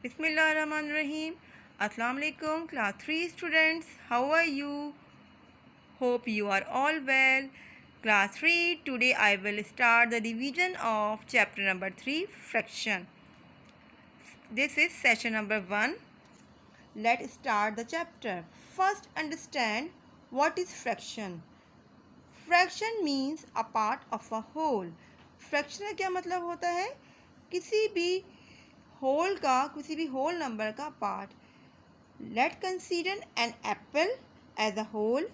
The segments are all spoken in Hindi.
Bismillahirrahmanirrahim. Assalamu alaikum, class 3 students. How are you? Hope you are all well. Class 3, today I will start the revision of chapter number 3, fraction. This is session number 1. Let's start the chapter. First, understand what is fraction. Fraction means a part of a whole. Fraction का क्या मतलब होता है? किसी भी whole number का part. Let's consider an apple as a whole.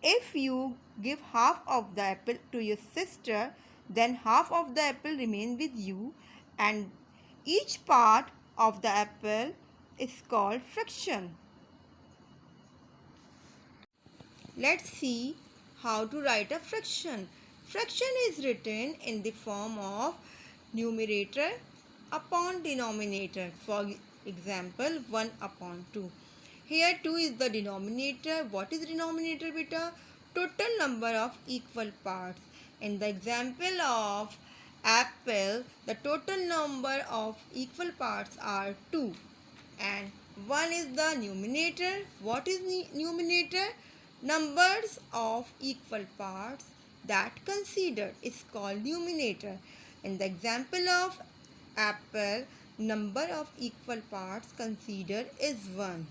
If you give half of the apple to your sister, then half of the apple remains with you, and each part of the apple is called fraction. Let's see how to write a fraction. Fraction is written in the form of numerator upon denominator. For example, 1 upon 2. Here 2 is the denominator. What is denominator, beta? Total number of equal parts. In the example of apple, the total number of equal parts are 2. And 1 is the numerator. What is numerator? Numbers of equal parts that considered is called numerator. In the example of apple, number of equal parts considered is 1.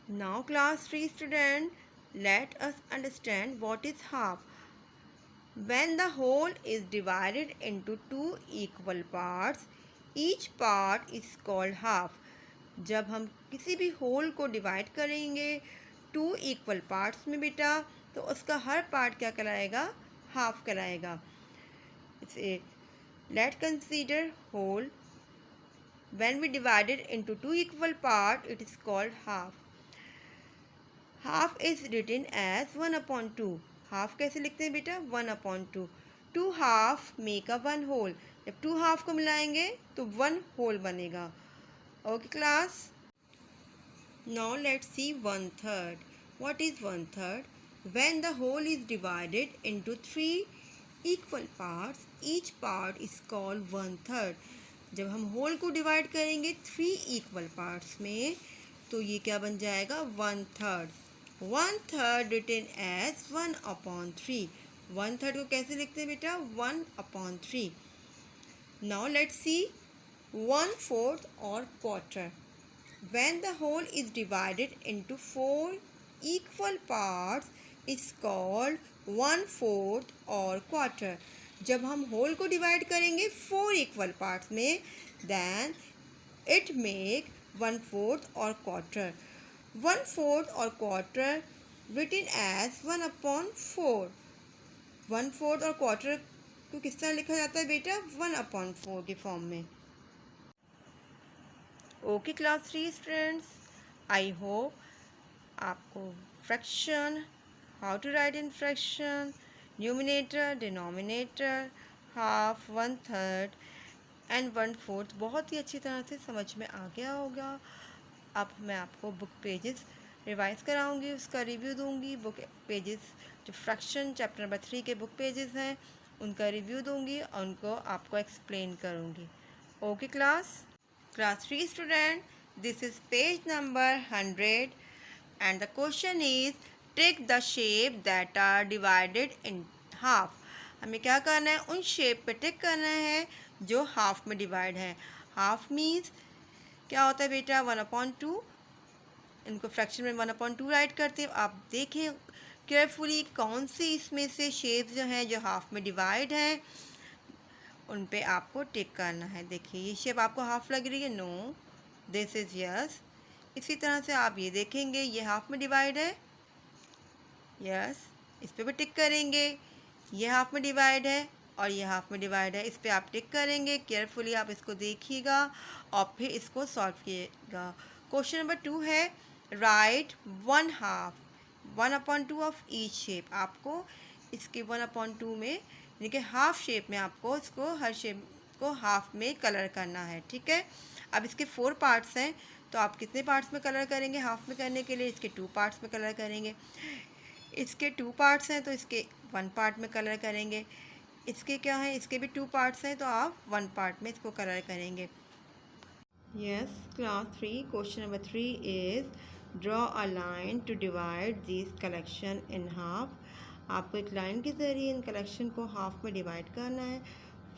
Now class 3 student, let us understand what is half. When the whole is divided into two equal parts, each part is called half. जब हम किसी भी होल को डिवाइड करेंगे टू इक्वल पार्ट्स में बेटा, तो उसका हर पार्ट क्या कहलाएगा? हाफ कहलाएगा. इसे let consider whole. When we divide it into two equal parts, it is called half. Half is written as 1 upon 2. Half कैसे लिखते हैं बेटा? 1 upon 2. 2 half make a 1 whole. जब 2 हाफ को मिलाएंगे तो 1 होल बनेगा. Okay class. Now let's see 1/3. What is 1/3? When the whole is divided into 3 equal parts, each part is called 1/3. जब हम होल को डिवाइड करेंगे 3 इक्वल पार्ट्स में, तो ये क्या बन जाएगा? 1/3. 1/3 रिटन एज 1 अपॉन 3. 1/3 को कैसे लिखते हैं बेटा? 1 upon 3. Now let's see 1/4 or quarter. When the whole is divided into 4 equal parts is called 1/4 or quarter. जब हम होल को डिवाइड करेंगे 4 इक्वल पार्ट्स में, then it make 1/4 or quarter. 1/4 or quarter written as 1 upon 4. 1/4 or quarter को किस तरह लिखा जाता है बेटा? 1 अपॉन 4 के फॉर्म में. Okay class 3 students, I hope आपको fraction, how to write in fraction, numerator, denominator, half, 1/3 and 1/4 बहुत ही अच्छी तरह से समझ में आ गया होगा. अब मैं आपको बुक पेजेस रिवाइज कराऊंगी, उसका रिव्यू दूंगी. बुक पेजेस जो फ्रैक्शन चैप्टर नंबर 3 के बुक पेजेस हैं, उनका रिव्यू दूंगी और उनको आपको एक्सप्लेन करूंगी. Okay class 3 student, this is page number 100 and the question is take the shape that are divided in half. हमें क्या करना है? उन शेप पे टिक करना है जो हाफ में डिवाइड है. हाफ मीन्स क्या होता है बेटा? 1/2. इनको फ्रैक्शन में 1/2 राइट करते हैं. आप देखें केयरफुली कौन सी इसमें से शेप जो हैं जो हाफ में डिवाइड हैं, उन पे आपको टिक करना है. देखिए ये शेप आपको हाफ लग रही है? No, this is yes. इसी तरह से आप ये देखेंगे ये हाफ में डिवाइड है, यस, इस पर भी टिक करेंगे. ये हाफ में डिवाइड है और ये हाफ में डिवाइड है, इस पर आप टिक करेंगे. केयरफुली आप इसको देखिएगा और फिर इसको सॉल्व कीजिएगा. क्वेश्चन नंबर 2 है राइट 1/2, 1/2 ऑफ ईच शेप. आपको इसके 1/2 में यानी कि हाफ शेप में आपको इसको हर शेप को हाफ में कलर करना है. ठीक है. अब इसके 4 पार्ट्स हैं, तो आप कितने पार्ट्स में कलर करेंगे? हाफ में करने के लिए इसके 2 पार्ट्स में कलर करेंगे. इसके 2 पार्ट्स हैं तो इसके 1 पार्ट में कलर करेंगे. इसके क्या है, इसके भी 2 पार्ट्स हैं, तो आप 1 पार्ट में इसको कलर करेंगे। Yes, class 3, question number 3 is draw a line to divide this collection in half. आपको एक लाइन के ज़रिए इन कलेक्शन को हाफ में डिवाइड करना है।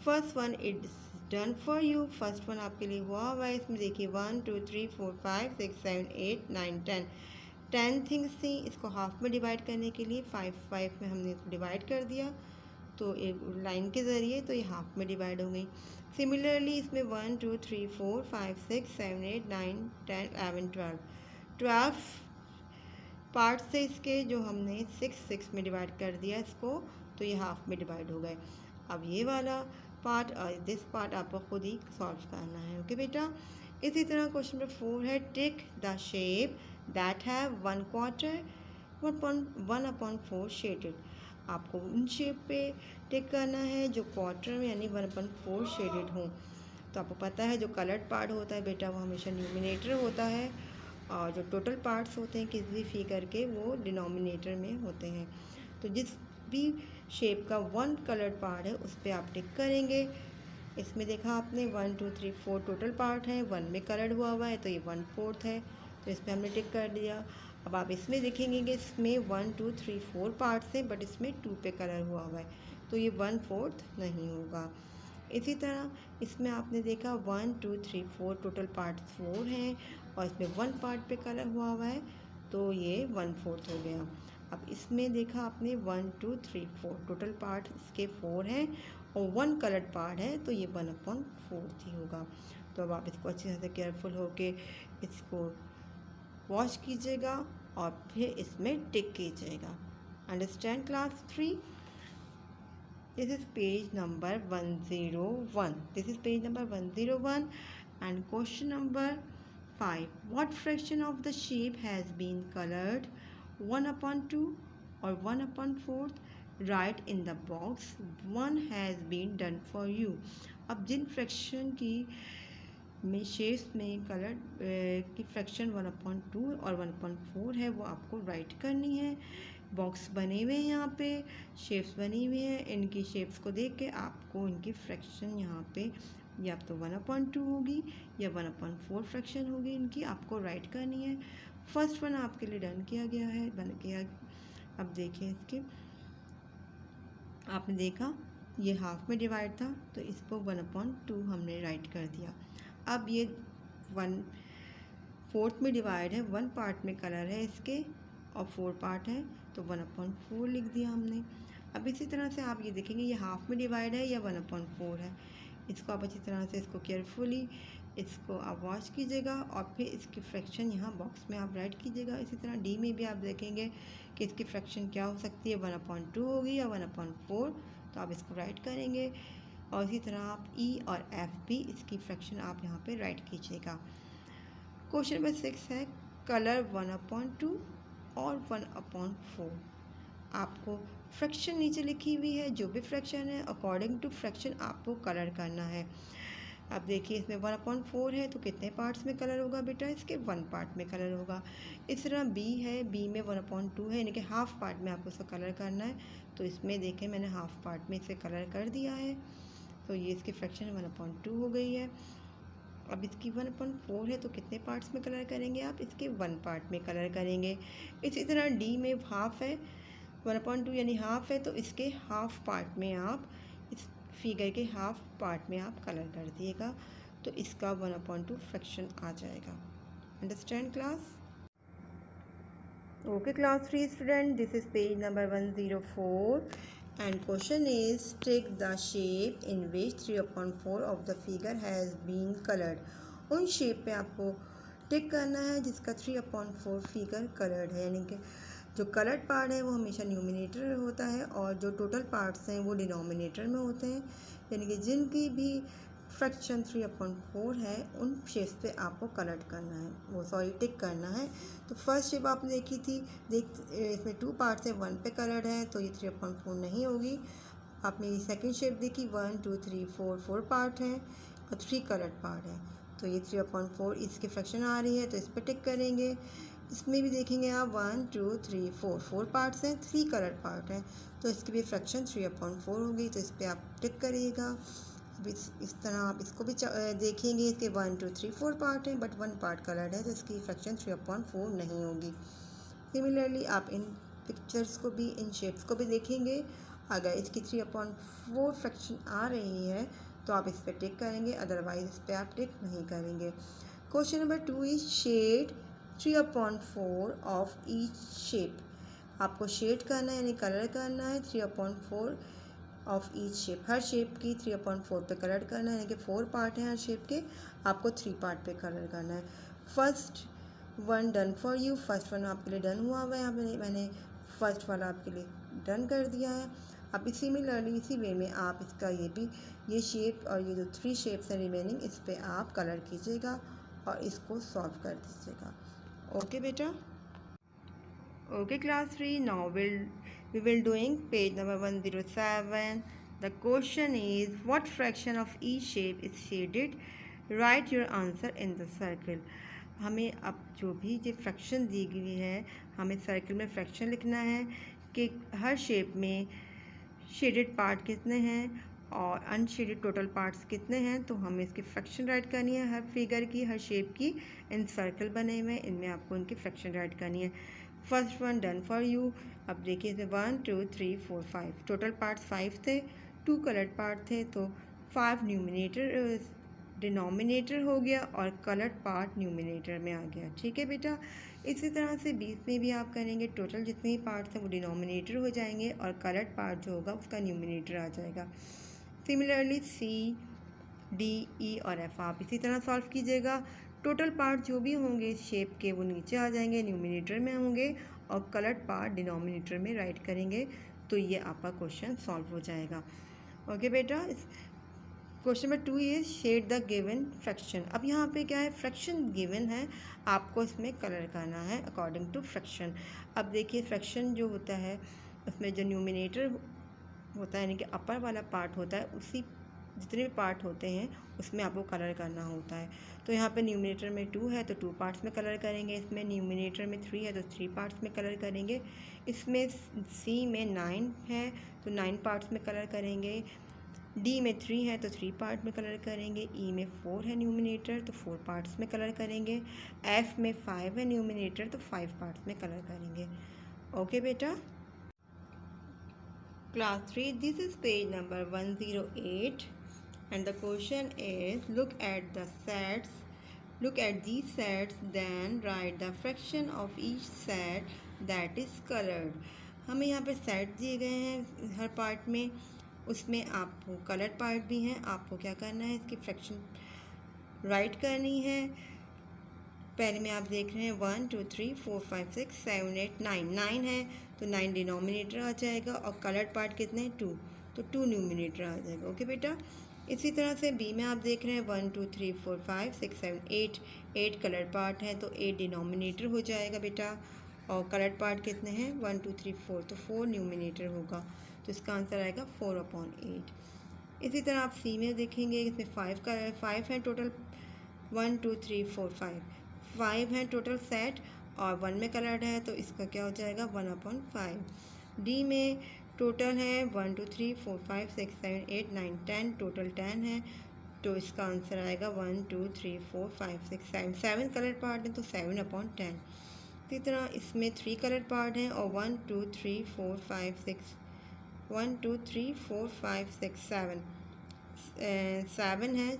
First one it's done for you, first one आपके लिए हुआ है। इसमें देखिए 1 2 3 4 5 6 7 8 9 10 थिंग्स थी। इसको हाफ में डिवाइड करने के लिए 5 में हमने इसको डिवाइड कर दिया, तो एक लाइन के ज़रिए तो ये हाफ में डिवाइड हो गई। सिमिलरली इसमें 1 2 3 4 5 6 7 8 9 10 11 12 पार्ट से इसके जो हमने 6 में डिवाइड कर दिया इसको, तो ये हाफ में डिवाइड हो गए। अब ये वाला पार्ट और दिस पार्ट आपको खुद ही सॉल्व करना है। ओके बेटा। इसी तरह क्वेश्चन नंबर 4 है take the shape that have 1/4 1/4 shaded. आपको उन शेप पे टिक करना है जो क्वार्टर में यानी 1/4 शेडेड हो। तो आपको पता है जो कलर्ड पार्ट होता है बेटा वो हमेशा न्यूमिनेटर होता है, और जो टोटल पार्ट्स होते हैं किसी भी फिगर के वो डिनोमिनेटर में होते हैं। तो जिस भी शेप का 1 कलर्ड पार्ट है उस पर आप टिक करेंगे। इसमें देखा आपने 1 2 3 4 टोटल पार्ट है, 1 में कलर्ड हुआ है तो ये 1/4 है, तो इस पर हमने टिक कर दिया। अब आप इसमें देखेंगे कि इसमें 1 2 3 4 पार्ट्स हैं, बट इसमें 2 पे कलर हुआ है, तो ये 1/4 नहीं होगा। इसी तरह इसमें आपने देखा 1 2 3 4 टोटल पार्ट्स 4 हैं, और इसमें 1 पार्ट पे कलर हुआ है, तो ये 1/4 हो गया। अब इसमें देखा आपने 1 2 3 4 टोटल पार्ट इसके 4 हैं, और 1 कलर्ड पार्ट है, तो ये 1/4 ही होगा। तो अब आप इसको अच्छी तरह से केयरफुल होके इसको वॉश कीजिएगा और फिर इसमें टिक कीजिएगा। Understand class 3? This is page number 101. This is page number 101 and question number 5. What fraction of the shape has been colored? 1/2 or 1/4? Write in the box. 1 has been done for you. अब जिन फ्रैक्शन की में शेप्स में कलर की फ्रैक्शन 1/2 और 1/4 है वो आपको राइट करनी है। बॉक्स बने हुए हैं, यहाँ पे शेप्स बनी हुई हैं, इनकी शेप्स को देख के आपको इनकी फ्रैक्शन यहाँ पे या तो 1/2 होगी या 1/4 फ्रैक्शन होगी, इनकी आपको राइट करनी है। फर्स्ट वन आपके लिए डन किया गया है, बन गया। अब देखिए इसके आपने देखा ये हाफ में डिवाइड था, तो इसको 1/2 हमने राइट कर दिया। अब ये 1/4 में डिवाइड है, 1 पार्ट में कलर है इसके और 4 पार्ट है, तो 1/4 लिख दिया हमने। अब इसी तरह से आप ये देखेंगे ये हाफ में डिवाइड है या 1/4 है। इसको आप अच्छी तरह से इसको केयरफुली इसको आप वॉश कीजिएगा और फिर इसकी फ्रैक्शन यहाँ बॉक्स में आप राइट कीजिएगा। इसी तरह डी में भी आप देखेंगे कि इसकी फ्रैक्शन क्या हो सकती है, 1/2 होगी या 1/4, तो आप इसको राइट करेंगे। और इसी तरह आप ई और एफ भी इसकी फ्रैक्शन आप यहाँ पे राइट कीजिएगा। क्वेश्चन नंबर 6 है कलर 1/2 और 1/4। आपको फ्रैक्शन नीचे लिखी हुई है, जो भी फ्रैक्शन है अकॉर्डिंग टू फ्रैक्शन आपको कलर करना है। अब देखिए इसमें 1/4 है तो कितने पार्ट्स में कलर होगा बेटा, इसके 1 पार्ट में कलर होगा। इस तरह बी है, बी में 1/2 है, यानी कि हाफ पार्ट में आपको इसका कलर करना है, तो इसमें देखें मैंने हाफ पार्ट में इसे कलर कर दिया है, तो ये इसकी फ्रैक्शन 1/2 हो गई है। अब इसकी 1/4 है तो कितने पार्ट्स में कलर करेंगे आप, इसके 1 पार्ट में कलर करेंगे। इसी तरह डी में हाफ है, 1/2 यानी हाफ है, तो इसके हाफ पार्ट में आप इस फिगर के हाफ पार्ट में आप कलर कर दिएगा, तो इसका 1/2 फ्रैक्शन आ जाएगा। Understand class? Okay class 3 student, this is page number 104 and question is take the shape in which 3/4 of the figure has been colored. उन शेप पे आपको टिक करना है जिसका 3/4 फिगर कलर्ड है, यानी कि जो कलर्ड पार्ट है वो हमेशा न्यूमिनेटर होता है और जो टोटल पार्ट्स हैं वो डिनोमिनेटर में होते हैं, यानी कि जिनकी भी फ्रैक्शन 3/4 है उन शेप्स पे आपको कलर करना है, वो सॉरी टिक करना है। तो फर्स्ट शेप आपने देखी थी, इसमें 2 पार्ट्स है, 1 पे कलर्ड है, तो ये 3/4 नहीं होगी। आपने सेकंड शेप देखी 1 2 3 4 पार्ट हैं और 3 कलर्ड पार्ट है, तो ये 3/4 इसकी फ्रैक्शन आ रही है, तो इस पर टिक करेंगे। इसमें भी देखेंगे आप 1 2 3 4 पार्ट्स हैं, 3 कलर पार्ट हैं, तो इसकी भी फ्रैक्शन 3/4 होगी। तो इस पर आप टिक करिएगा। अब इस तरह आप इसको भी देखेंगे, इसके 1 2 3 4 पार्ट हैं, बट 1 पार्ट कलर्ड है, तो इसकी फ्रैक्शन 3/4 नहीं होगी। सिमिलरली आप इन पिक्चर्स को भी, इन शेप्स को भी देखेंगे। अगर इसकी 3/4 फ्रैक्शन आ रही है तो आप इस पर टिक करेंगे, अदरवाइज इस पर आप टिक नहीं करेंगे। Question number 2 is shade 3/4 of each shape. आपको शेड करना है यानी कलर करना है 3/4 ऑफ ईच शेप। हर शेप की 3/4 पे कलर करना है, यानी कि 4 पार्ट हैं हर शेप के, आपको 3 पार्ट पे कलर करना है। First one done for you, first one आपके लिए डन हुआ हुआ है, यहाँ पे मैंने फर्स्ट वाला आपके लिए डन कर दिया है। अब इसी में इसी वे में आप इसका ये शेप और ये जो 3 शेप्स हैं रिमेनिंग, इस पे आप कलर कीजिएगा और इसको सॉल्व कर दीजिएगा। ओके बेटा। Okay class 3, now we will doing page number 107. The question is, what fraction of each shape is shaded? Write your answer in the circle. हमें अब जो भी ये फ्रैक्शन दी गई है, हमें सर्कल में फ्रैक्शन लिखना है कि हर शेप में शेडेड पार्ट कितने हैं और अनशेडेड टोटल पार्ट्स कितने हैं। तो हमें इसकी फ्रैक्शन राइट करनी है, हर फिगर की, हर शेप की। इन सर्कल बने हुए हैं, इनमें आपको इनकी फ्रैक्शन राइट करनी है। First one done for you. अब देखिए 1 2 3 4 5 टोटल पार्ट्स 5 थे, 2 कलर्ड पार्ट थे, तो 5 न्यूमिनेटर डिनोमिनेटर हो गया और कलर्ड पार्ट न्यूमिनेटर में आ गया। ठीक है बेटा। इसी तरह से 20 में भी आप करेंगे, टोटल जितने ही पार्ट्स हैं वो डिनोमिनेटर हो जाएंगे और कलर्ड पार्ट जो होगा उसका न्यूमिनेटर आ जाएगा। सिमिलरली सी डी ई और एफ आप इसी तरह सॉल्व कीजिएगा। टोटल पार्ट जो भी होंगे इस शेप के वो नीचे आ जाएंगे, न्यूमिनेटर में होंगे, और कलर्ड पार्ट डिनोमिनेटर में राइट करेंगे, तो ये आपका क्वेश्चन सॉल्व हो जाएगा। ओके बेटा। Question number 2 is shade the given fraction. अब यहाँ पे क्या है, फ्रैक्शन गिवन है, आपको इसमें कलर करना है अकॉर्डिंग टू फ्रैक्शन। अब देखिए फ्रैक्शन जो होता है उसमें जो न्यूमिनेटर होता है यानी कि अपर वाला पार्ट होता है, उसी जितने भी पार्ट होते हैं उसमें आपको कलर करना होता है। तो यहाँ पे न्यूमिनेटर में 2 है तो 2 पार्ट्स में कलर करेंगे, इसमें न्यूमिनेटर में 3 है तो 3 पार्ट्स में कलर करेंगे, इसमें सी में 9 है तो 9 पार्ट्स में कलर करेंगे, डी में 3 है तो 3 पार्ट में कलर करेंगे, ई में 4 है न्यूमिनेटर तो 4 पार्ट्स में कलर करेंगे, एफ में 5 है न्यूमिनेटर तो 5 पार्ट्स में कलर करेंगे। ओके बेटा। Class 3, this is page number 108 and the question is, look at these sets, then write the fraction of each set that is colored. हमें यहाँ पे सेट दिए गए हैं हर पार्ट में, उसमें आपको कलर पार्ट भी हैं, आपको क्या करना है इसकी फ्रैक्शन राइट करनी है। पहले में आप देख रहे हैं 1 2 3 4 5 6 7 8 9 है तो 9 डिनोमिनेटर आ जाएगा और कलर्ड पार्ट कितने हैं 2, तो 2 न्यूमिनेटर आ जाएगा। ओके बेटा। इसी तरह से बी में आप देख रहे हैं 1 2 3 4 5 6 7 8 कलर्ड पार्ट है तो 8 डिनोमिनेटर हो जाएगा बेटा, और कलर्ड पार्ट कितने हैं 1 2 3 4, तो 4 न्यूमिनेटर होगा, तो इसका आंसर आएगा 4/8। इसी तरह आप सी में देखेंगे, इसमें 5 है टोटल, 1 2 3 4 5 हैं टोटल सेट और 1 में कलर्ड है तो इसका क्या हो जाएगा 1/5। डी में टोटल है 1 2 3 4 5 6 7 8 9 10, टोटल 10 है तो इसका आंसर आएगा 1 2 3 4 5 6 7 कलर पार्ट है तो 7/10। इसी तरह इसमें 3 कलर पार्ट हैं और 1 2 3 4 5 6 1 2 3 4 5 6 7 है,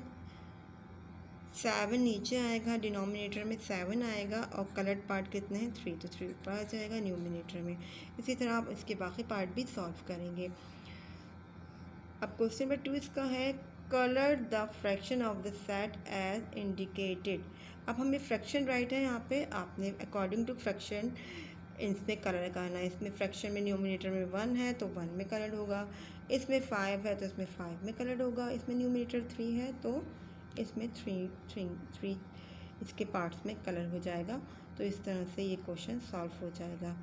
7 नीचे आएगा, डिनोमिनेटर में 7 आएगा और कलर्ड पार्ट कितने हैं 3, तो 3 ऊपर आ जाएगा न्यूमिनेटर में। इसी तरह आप इसके बाकी पार्ट भी सॉल्व करेंगे। अब क्वेश्चन नंबर 2 इसका है, colour the fraction of the set as indicated. अब हमें फ्रैक्शन राइट है, यहाँ पे आपने अकॉर्डिंग टू फ्रैक्शन इसमें कलर करना है। इसमें फ्रैक्शन में न्यूमिनेटर में 1 है तो 1 में कलर होगा, इसमें 5 है तो इसमें 5 में कलर होगा, इसमें न्यूमिनेटर 3 है तो इसमें 3 इसके पार्ट्स में कलर हो जाएगा। तो इस तरह से ये क्वेश्चन सॉल्व हो जाएगा।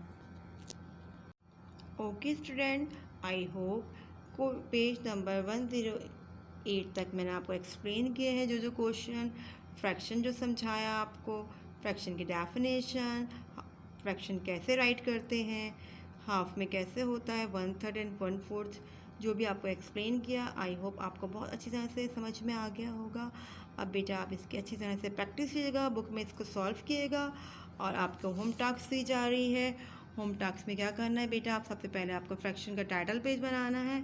ओके स्टूडेंट, आई होप को पेज नंबर 108 तक मैंने आपको एक्सप्लेन किए हैं जो क्वेश्चन, फ्रैक्शन जो समझाया आपको, फ्रैक्शन की डेफिनेशन, फ्रैक्शन कैसे राइट करते हैं, हाफ में कैसे होता है, 1/3 एंड 1/4 जो भी आपको एक्सप्लेन किया। आई होप आपको बहुत अच्छी तरह से समझ में आ गया होगा। अब बेटा आप इसकी अच्छी तरह से प्रैक्टिस कीजिएगा, बुक में इसको सॉल्व कीजिएगा। और आपको होम टास्क दी जा रही है। होम टास्क में क्या करना है बेटा, आप सबसे पहले आपको फ्रैक्शन का टाइटल पेज बनाना है,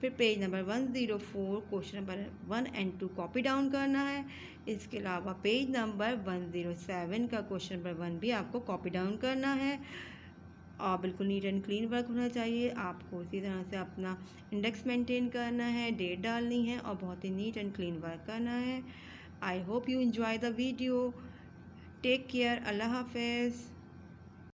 फिर page number 104 question number 1 and 2 copy down करना है। इसके अलावा पेज नंबर 107 का क्वेश्चन नंबर 1 भी आपको कॉपी डाउन करना है। और बिल्कुल नीट एंड क्लीन वर्क होना चाहिए। आपको इसी तरह से अपना इंडेक्स मेंटेन करना है, डेट डालनी है और बहुत ही नीट एंड क्लीन वर्क करना है। I hope you enjoy the video. Take care. अल्लाह हाफिज़।